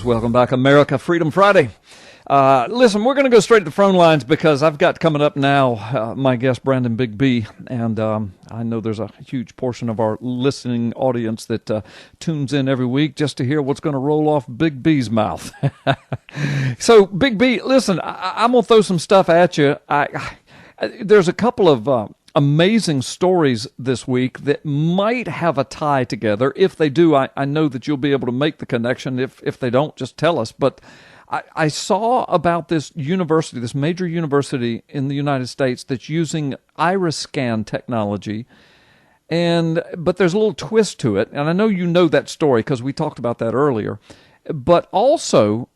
Welcome back, America. Freedom Friday. Listen, we're going to go straight to the phone lines because I've got coming up now my guest, Brandon Big B, and I know there's a huge portion of our listening audience that tunes in every week just to hear what's going to roll off Big B's mouth. So, Big B, listen, I'm going to throw some stuff at you. There's a couple of amazing stories this week that might have a tie together. If they do, I know that you'll be able to make the connection. If they don't, just tell us. But I saw about this university, this major university in the United States that's using iris scan technology, but there's a little twist to it, and I know you know that story because we talked about that earlier. But also,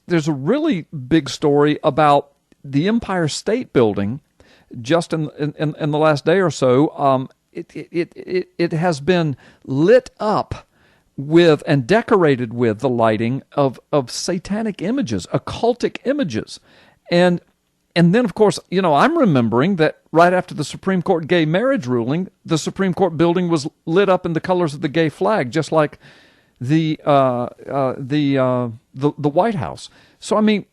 there's a really big story about the Empire State Building. Just in the last day or so, it has been lit up with and decorated with the lighting of satanic images, occultic images. And then, of course, you know, I'm remembering that right after the Supreme Court gay marriage ruling, the Supreme Court building was lit up in the colors of the gay flag, just like the White House. So, I mean,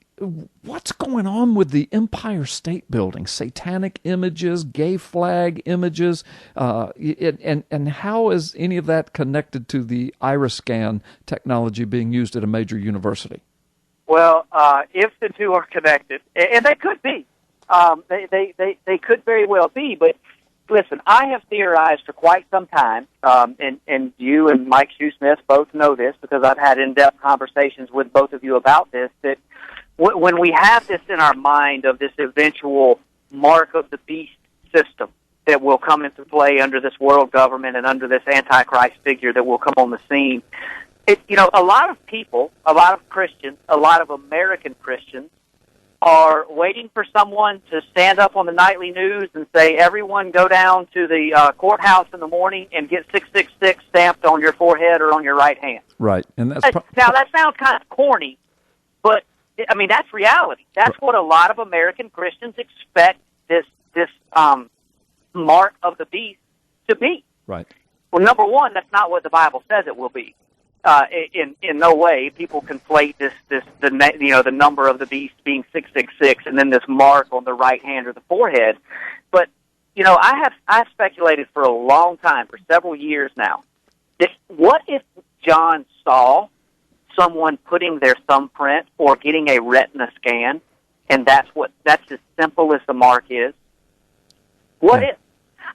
what's going on with the Empire State Building? Satanic images, gay flag images, and how is any of that connected to the iris scan technology being used at a major university? Well, if the two are connected, and they could be, they could very well be. But listen, I have theorized for quite some time, and you and Mike Shoesmith both know this because I've had in-depth conversations with both of you about this, that when we have this in our mind of this eventual mark of the beast system that will come into play under this world government and under this Antichrist figure that will come on the scene, a lot of people, a lot of Christians, a lot of American Christians are waiting for someone to stand up on the nightly news and say, everyone go down to the courthouse in the morning and get 666 stamped on your forehead or on your right hand. Right. And that's now, that sounds kind of corny, but I mean, that's reality. That's what a lot of American Christians expect this mark of the beast to be. Right. Well, number one, that's not what the Bible says it will be. In no way, people conflate the number of the beast being 666 and then this mark on the right hand or the forehead. But I've speculated for a long time, for several years now, that what if John saw someone putting their thumbprint or getting a retina scan, and that's as simple as the mark is? What if?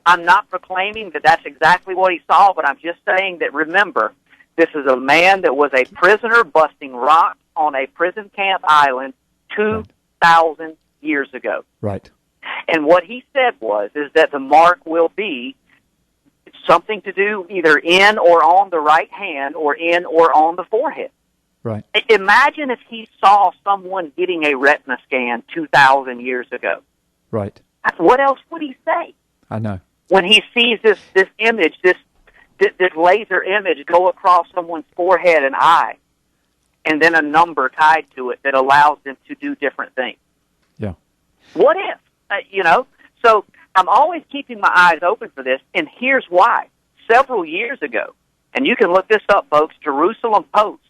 I'm not proclaiming that that's exactly what he saw, but I'm just saying that, remember, this is a man that was a prisoner busting rocks on a prison camp island 2,000 years ago. Right. And what he said is that the mark will be something to do either in or on the right hand or in or on the forehead. Right. Imagine if he saw someone getting a retina scan 2,000 years ago. Right. What else would he say? I know. When he sees this image, this laser image go across someone's forehead and eye, and then a number tied to it that allows them to do different things. Yeah. What if? So I'm always keeping my eyes open for this, and here's why. Several years ago, and you can look this up, folks, Jerusalem Post,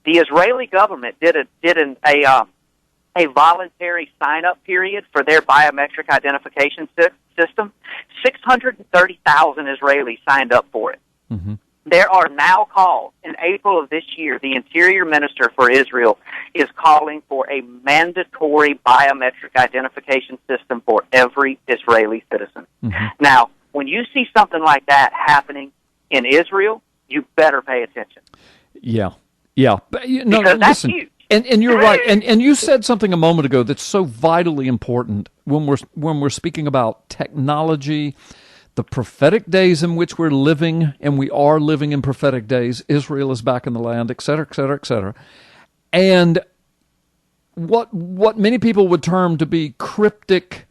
the Israeli government did a voluntary sign-up period for their biometric identification system. 630,000 Israelis signed up for it. Mm-hmm. There are now calls. In April of this year, the Interior Minister for Israel is calling for a mandatory biometric identification system for every Israeli citizen. Mm-hmm. Now, when you see something like that happening in Israel, you better pay attention. Yeah. But, because that's huge. And you're right. And you said something a moment ago that's so vitally important when we're speaking about technology, the prophetic days in which we're living, and we are living in prophetic days. Israel is back in the land, et cetera, et cetera, et cetera. And what many people would term to be cryptic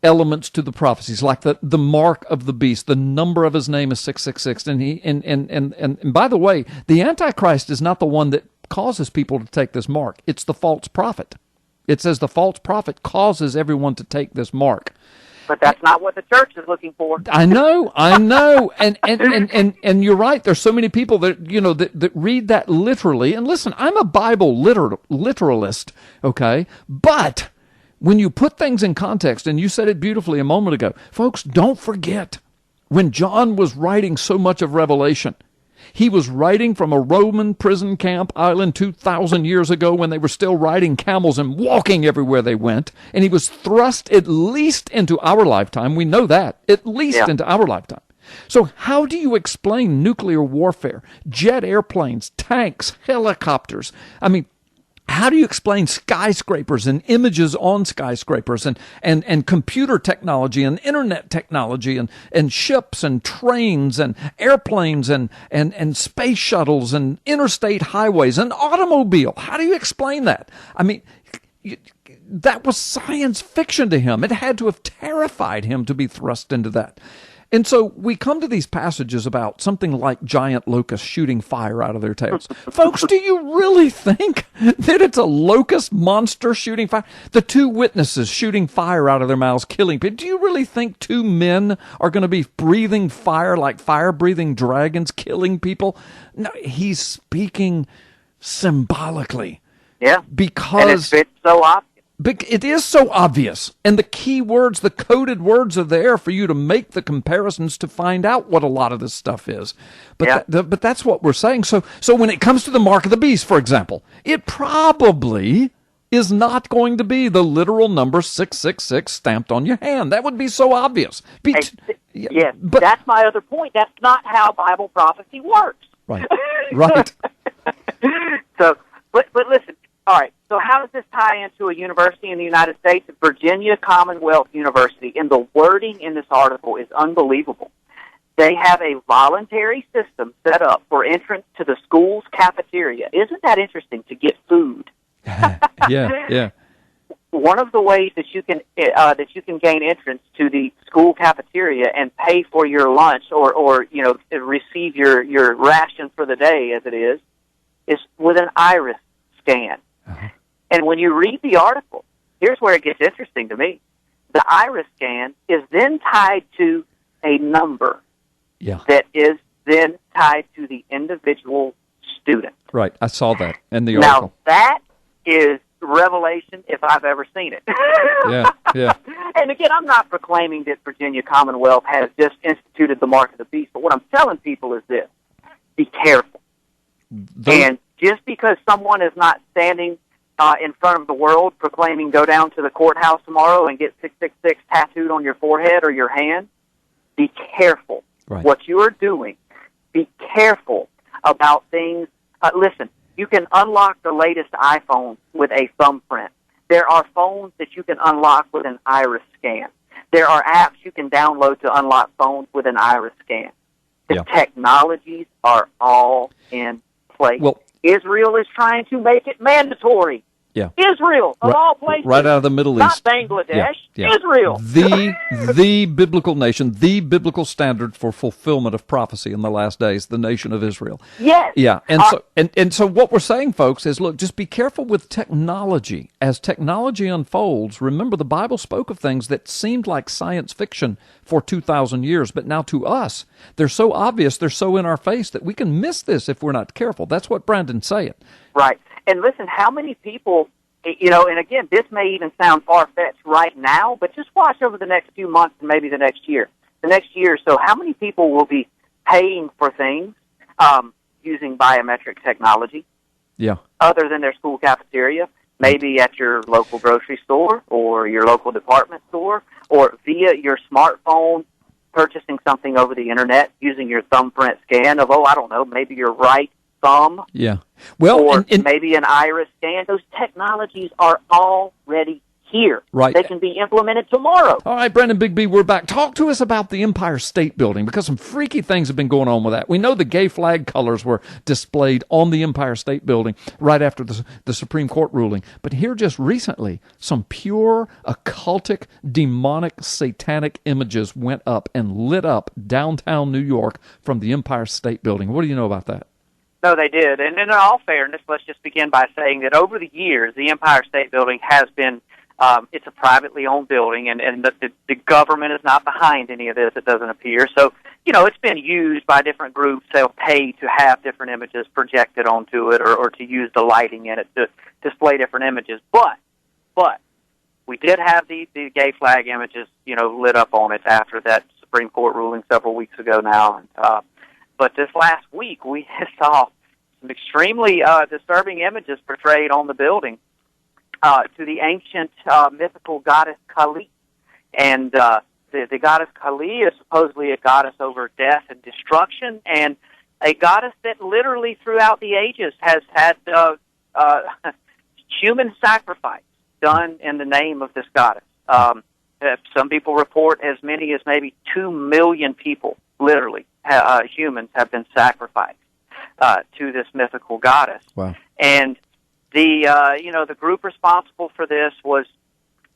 elements to the prophecies, like the mark of the beast, the number of his name is 666, and by the way, the Antichrist is not the one that causes people to take this mark. It's the false prophet. It says the false prophet causes everyone to take this mark. But that's not what the church is looking for. I know, and you're right. There's so many people that that read that literally. And listen, I'm a Bible literalist, okay? But when you put things in context, and you said it beautifully a moment ago, folks, don't forget when John was writing so much of Revelation. He was writing from a Roman prison camp island 2,000 years ago when they were still riding camels and walking everywhere they went. And he was thrust at least into our lifetime. We know that. At least into our lifetime. So how do you explain nuclear warfare, jet airplanes, tanks, helicopters? I mean, how do you explain skyscrapers and images on skyscrapers and computer technology and internet technology and ships and trains and airplanes and space shuttles and interstate highways and automobile? How do you explain that? I mean, that was science fiction to him. It had to have terrified him to be thrust into that. And so we come to these passages about something like giant locusts shooting fire out of their tails. Folks, do you really think that it's a locust monster shooting fire? The two witnesses shooting fire out of their mouths, killing people. Do you really think two men are going to be breathing fire like fire-breathing dragons, killing people? No, he's speaking symbolically. Yeah, because and it's so obvious. It is so obvious, and the key words, the coded words are there for you to make the comparisons to find out what a lot of this stuff is. But but that's what we're saying. So when it comes to the mark of the beast, for example, it probably is not going to be the literal number 666 stamped on your hand. That would be so obvious. Yes, but that's my other point. That's not how Bible prophecy works. Right, right. But listen. All right, so how does this tie into a university in the United States? Virginia Commonwealth University. And the wording in this article is unbelievable. They have a voluntary system set up for entrance to the school's cafeteria. Isn't that interesting, to get food? Yeah. One of the ways that you can gain entrance to the school cafeteria and pay for your lunch or receive your ration for the day, as it is with an iris scan. Uh-huh. And when you read the article, here's where it gets interesting to me. The iris scan is then tied to a number that is then tied to the individual student. Right. I saw that in the article. Now, that is revelation if I've ever seen it. Yeah. And again, I'm not proclaiming that Virginia Commonwealth has just instituted the mark of the beast, but what I'm telling people is this. Be careful. And just because someone is not standing in front of the world proclaiming, go down to the courthouse tomorrow and get 666 tattooed on your forehead or your hand, be careful what you are doing. Be careful about things. Listen, you can unlock the latest iPhone with a thumbprint. There are phones that you can unlock with an iris scan. There are apps you can download to unlock phones with an iris scan. The technologies are all in place. Well, Israel is trying to make it mandatory. Yeah. Israel, of all places. Right out of the Middle East. Not Bangladesh. Yeah. Israel. The biblical nation, the biblical standard for fulfillment of prophecy in the last days, the nation of Israel. Yes. Yeah. And so what we're saying, folks, is look, just be careful with technology. As technology unfolds, remember the Bible spoke of things that seemed like science fiction for 2,000 years, but now to us, they're so obvious, they're so in our face that we can miss this if we're not careful. That's what Brandon's saying. Right. And listen, how many people, and again, this may even sound far-fetched right now, but just watch over the next few months and maybe the next year. The next year or so, how many people will be paying for things using biometric technology other than their school cafeteria, maybe at your local grocery store or your local department store, or via your smartphone, purchasing something over the Internet using your thumbprint scan of, maybe your right thumb. Yeah. Well, or maybe an iris scan. Those technologies are already here. Right. They can be implemented tomorrow. All right, Brandon Bigby, we're back. Talk to us about the Empire State Building, because some freaky things have been going on with that. We know the gay flag colors were displayed on the Empire State Building right after the Supreme Court ruling. But here just recently, some pure occultic, demonic, satanic images went up and lit up downtown New York from the Empire State Building. What do you know about that? No, they did. And in all fairness, let's just begin by saying that over the years, the Empire State Building has been It's a privately owned building, and the government is not behind any of this, it doesn't appear. So, it's been used by different groups. They'll pay to have different images projected onto it or to use the lighting in it to display different images. But we did have the gay flag images, lit up on it after that Supreme Court ruling several weeks ago now. But this last week, we saw some extremely disturbing images portrayed on the building to the ancient mythical goddess Kali. And the goddess Kali is supposedly a goddess over death and destruction, and a goddess that literally throughout the ages has had human sacrifice done in the name of this goddess. Some people report as many as maybe 2 million people, literally, humans, have been sacrificed to this mythical goddess. Wow. And the group responsible for this was,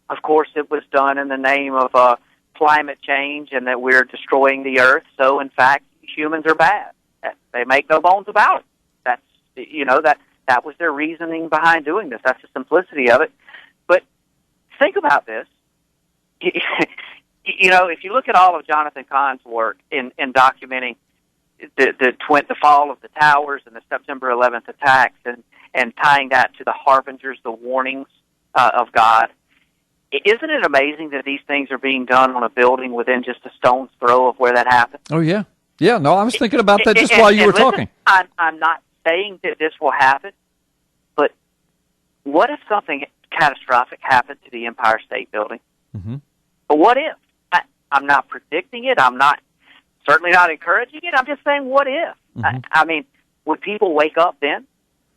of course, it was done in the name of climate change and that we're destroying the earth. So, in fact, humans are bad. They make no bones about it. That was their reasoning behind doing this. That's the simplicity of it. But think about this. If you look at all of Jonathan Cahn's work in documenting the fall of the towers and the September 11th attacks and tying that to the harbingers, the warnings of God, isn't it amazing that these things are being done on a building within just a stone's throw of where that happened? Oh, yeah. Yeah, no, I was thinking about that just while you were talking. I'm not saying that this will happen, but what if something catastrophic happened to the Empire State Building? Mm-hmm. But what if? I'm not predicting it. I'm certainly not encouraging it. I'm just saying, what if? Mm-hmm. I mean, would people wake up then?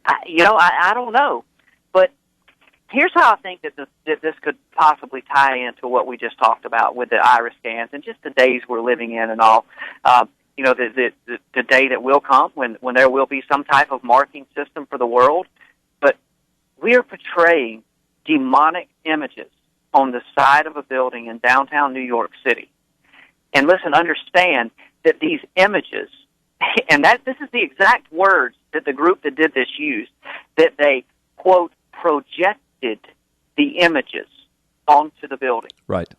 I don't know. But here's how I think that this could possibly tie into what we just talked about with the iris scans and just the days we're living in and all. The day that will come when there will be some type of marking system for the world. But we are portraying demonic images on the side of a building in downtown New York City. And listen, understand that these images, and this is the exact words that the group that did this used, that they, quote, projected the images onto the building. Right.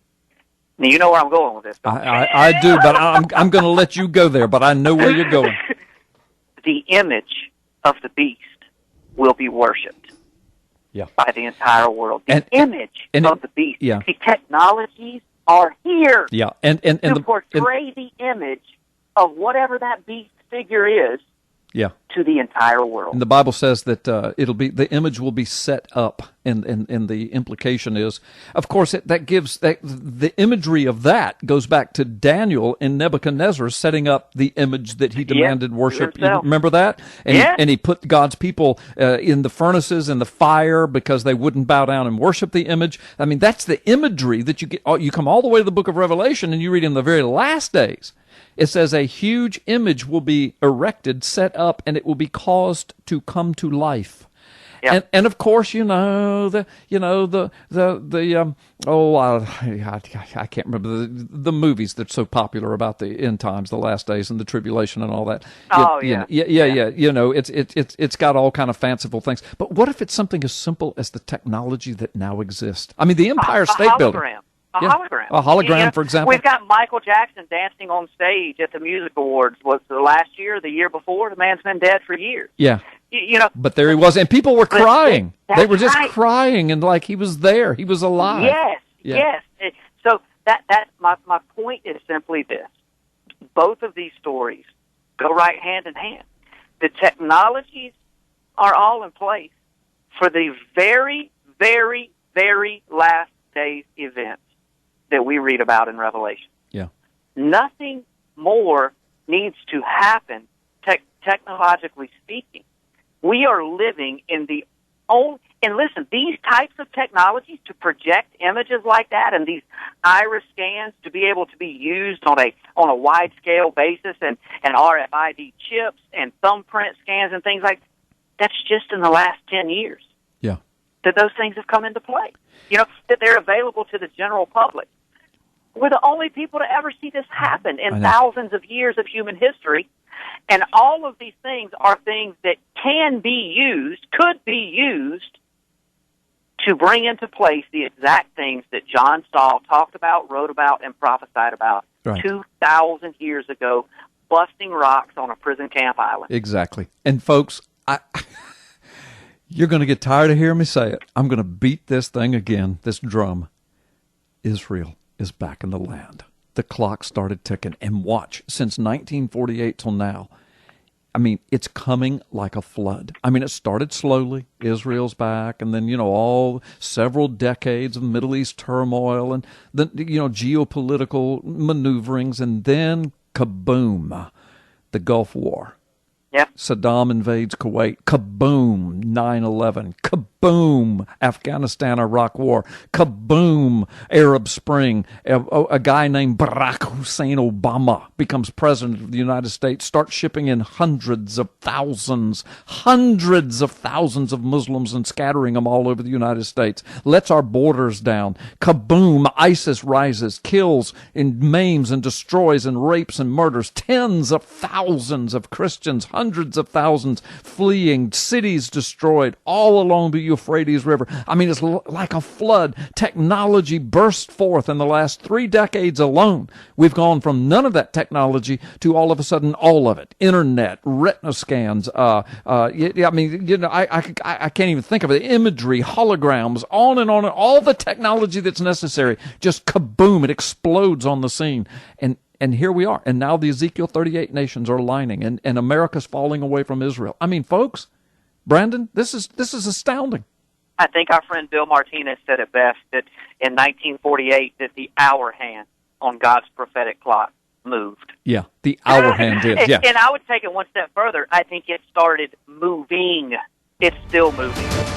Now, you know where I'm going with this. I do, but I'm going to let you go there, but I know where you're going. The image of the beast will be worshipped. Yeah. By the entire world. The image of the beast. Yeah. The technologies are here to portray the image of whatever that beast figure is to the entire world. And the Bible says that the image will be set up, and the implication is, of course, the imagery of that goes back to Daniel and Nebuchadnezzar setting up the image that he demanded worship. You remember that? And he put God's people in the furnaces and the fire because they wouldn't bow down and worship the image. I mean, that's the imagery that you get. You come all the way to the book of Revelation, and you read in the very last days. It says a huge image will be erected, set up, and it will be caused to come to life. Yep. And of course, I can't remember the movies that's so popular about the end times, the last days, and the tribulation and all that. It's got all kind of fanciful things. But what if it's something as simple as the technology that now exists? I mean, the Empire State Building. Hologram. A hologram, for example. We've got Michael Jackson dancing on stage at the Music Awards. Was the last year, the year before? The man's been dead for years. Yeah. But there he was, and people were crying. They were just crying, and like he was there, he was alive. Yes. So that my point is simply this: both of these stories go right hand in hand. The technologies are all in place for the very, very, very last day's event that we read about in Revelation. Yeah. Nothing more needs to happen, technologically speaking. We are living in and listen, these types of technologies to project images like that and these iris scans to be able to be used on a wide scale basis and RFID chips and thumbprint scans and things like that's just in the last 10 years. Yeah. That those things have come into play. That they're available to the general public. We're the only people to ever see this happen in thousands of years of human history. And all of these things are things that could be used to bring into place the exact things that John saw, talked about, wrote about, and prophesied about 2,000 years ago, busting rocks on a prison camp island. Exactly. And folks, you're going to get tired of hearing me say it. I'm going to beat this thing again, this drum. Israel is back in the land. The clock started ticking. And watch, since 1948 till now, I mean, it's coming like a flood. I mean, it started slowly. Israel's back, and then, all several decades of Middle East turmoil and the, geopolitical maneuverings, and then kaboom, the Gulf War. Yep. Saddam invades Kuwait. Kaboom, 9/11. Kaboom, Afghanistan-Iraq War. Kaboom, Arab Spring. A guy named Barack Hussein Obama becomes president of the United States, starts shipping in hundreds of thousands of Muslims and scattering them all over the United States. Lets our borders down. Kaboom, ISIS rises, kills and maims and destroys and rapes and murders tens of thousands of Christians, hundreds of thousands fleeing, cities destroyed all along the Euphrates River. I mean, it's like a flood. Technology burst forth in the last 3 decades alone. We've gone from none of that technology to all of a sudden all of it. Internet, retina scans, I can't even think of it. Imagery, holograms, on and on, all the technology that's necessary. Just kaboom, it explodes on the scene. And here we are. And now the Ezekiel 38 nations are aligning, and America's falling away from Israel. I mean, folks, Brandon, this is astounding. I think our friend Bill Martinez said it best, that in 1948 that the hour hand on God's prophetic clock moved. Yeah, the hour hand did, yeah. And I would take it one step further. I think it started moving. It's still moving.